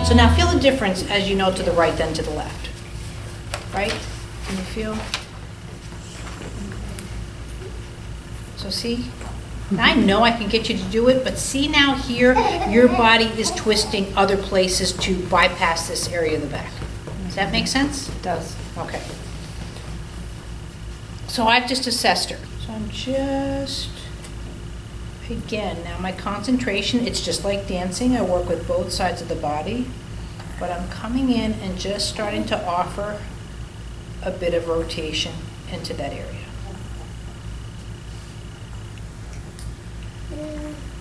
So now feel the difference as you know to the right than to the left. Right? Can you feel? So see? I know I can get you to do it, but see now here, your body is twisting other places to bypass this area of the back. Does that make sense? It does. Okay. So I've just assessed her. So I'm just, again, now my concentration, it's just like dancing. I work with both sides of the body, but I'm coming in and just starting to offer a bit of rotation into that area.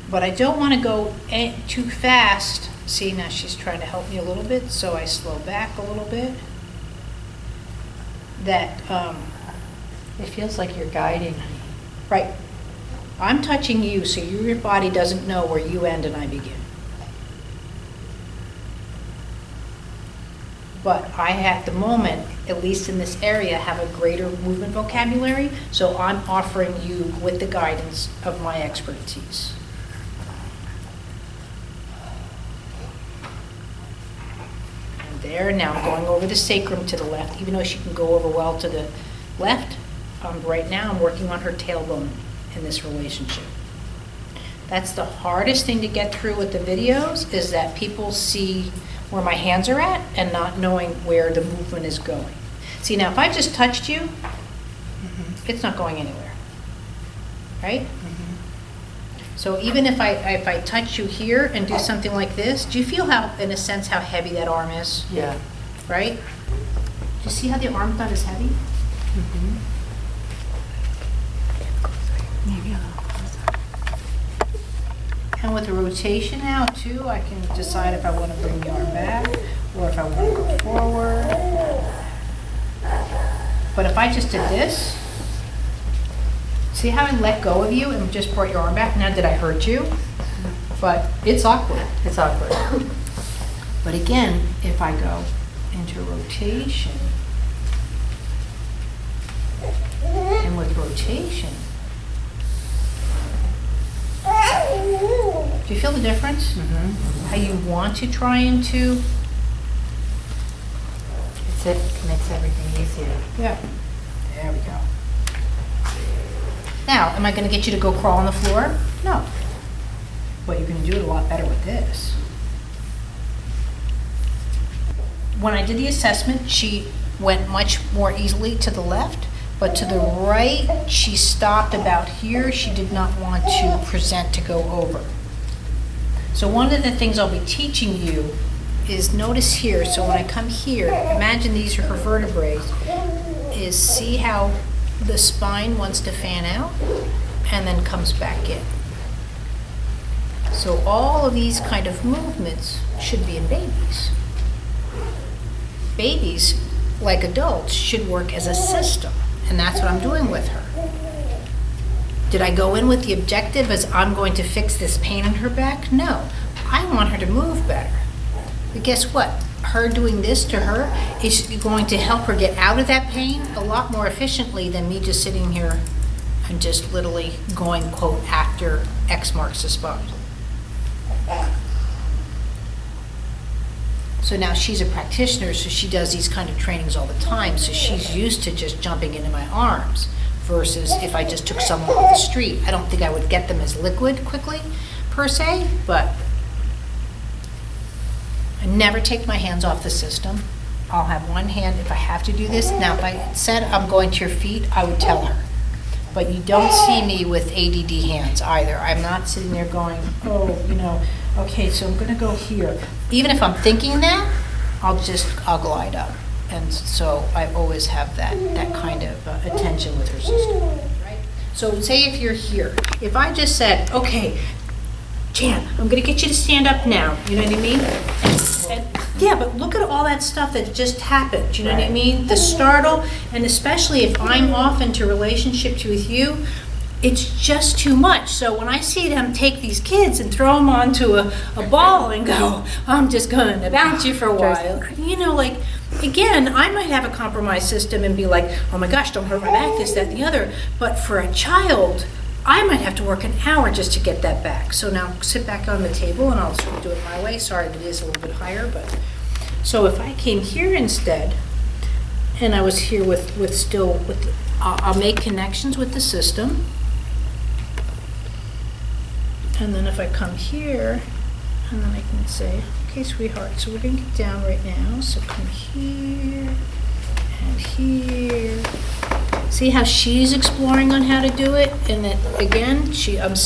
But I don't want to go too fast. See, now she's trying to help me a little bit, so I slow back a little bit. That, It feels like you're guiding. right, I'm touching you, so your body doesn't know where you end and I begin. But I, at the moment, at least in this area, have a greater movement vocabulary, so I'm offering you with the guidance of my expertise. And there, now I'm going over the sacrum to the left, even though she can go over well to the left. Right now, I'm working on her tailbone in this relationship. That's the hardest thing to get through with the videos, is that people see where my hands are at and not knowing where the movement is going. See, now if I just touched you, it's not going anywhere, right? So even if I touch you here and do something like this, do you feel how, in a sense, how heavy that arm is? Yeah. Right? Do you see how the arm's not as heavy? Maybe a little closer. And with the rotation now too, I can decide if I want to bring the arm back or if I want to go forward. But if I just did this, see how I let go of you and just brought your arm back? Now, did I hurt you? But it's awkward. It's awkward. But again, if I go into rotation, and with rotation, do you feel the difference? How you want to try into? It makes everything easier. Yeah. There we go. Now, am I going to get you to go crawl on the floor? No. But you're going to do it a lot better with this. When I did the assessment, she went much more easily to the left, but to the right, she stopped about here. She did not want to present to go over. So one of the things I'll be teaching you is notice here. So when I come here, imagine these are her vertebrae, is see how the spine wants to fan out and then comes back in. So all of these kind of movements should be in babies. Babies, like adults, should work as a system, and that's what I'm doing with her. Did I go in with the objective as I'm going to fix this pain in her back? No, I want her to move better. But guess what? Her doing this to her is going to help her get out of that pain a lot more efficiently than me just sitting here and just literally going, quote, after X marks the spot. So now she's a practitioner, so she does these kind of trainings all the time, so she's used to just jumping into my arms, versus if I just took someone off the street. I don't think I would get them as liquid quickly, per se, but I never take my hands off the system. I'll have one hand if I have to do this. Now, if I said I'm going to your feet, I would tell her. But you don't see me with ADD hands either. I'm not sitting there going, oh, you know, okay, so I'm gonna go here. Even if I'm thinking that, I'll glide up. And so I always have that kind of attention with her system, right? So say if you're here, if I just said, okay, Jan, I'm gonna get you to stand up now, you know what I mean? And yeah, but look at all that stuff that just happened, you know what I mean? The startle, and especially if I'm off into relationship with you, it's just too much. So when I see them take these kids and throw them onto a ball and go, I'm just going to bounce you for a while, you know, like, again, I might have a compromised system and be like, oh my gosh, don't hurt my back, this, that, and the other. But for a child, I might have to work an hour just to get that back. So now sit back on the table and I'll sort of do it my way. Sorry, it is a little bit higher, but. So if I came here instead, and I was here I'll make connections with the system. And then if I come here, and then I can say, okay, sweetheart, so we're gonna get down right now. So come here and here. See how she's exploring on how to do it? And then again,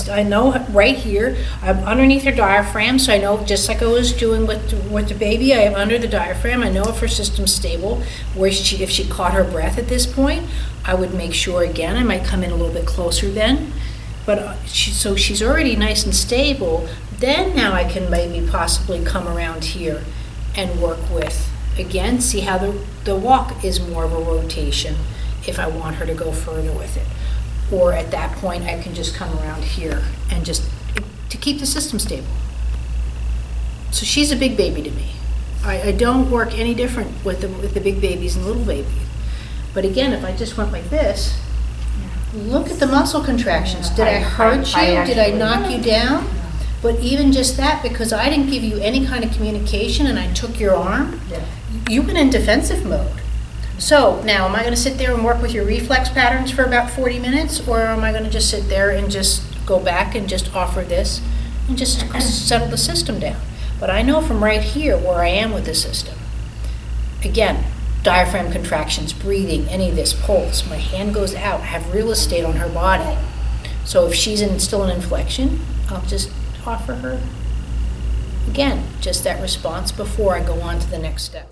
I know right here, I'm underneath her diaphragm, so I know just like I was doing with the baby, I am under the diaphragm. I know if her system's stable, if she caught her breath at this point, I would make sure again, I might come in a little bit closer then. But so she's already nice and stable. Then now I can maybe possibly come around here and work with, again, see how the walk is more of a rotation if I want her to go further with it. Or at that point, I can just come around here and just, to keep the system stable. So she's a big baby to me. I don't work any different with the big babies and little babies. But again, if I just went like this, look at the muscle contractions. Did I hurt you? Did I knock you down? But even just that, because I didn't give you any kind of communication and I took your arm, you went in defensive mode. So now, am I going to sit there and work with your reflex patterns for about 40 minutes? Or am I going to just sit there and just go back and just offer this and just settle the system down? But I know from right here where I am with the system. Again, diaphragm contractions, breathing, any of this, pulse. My hand goes out. I have real estate on her body. So if she's still in inflection, I'll just offer her, again, just that response before I go on to the next step.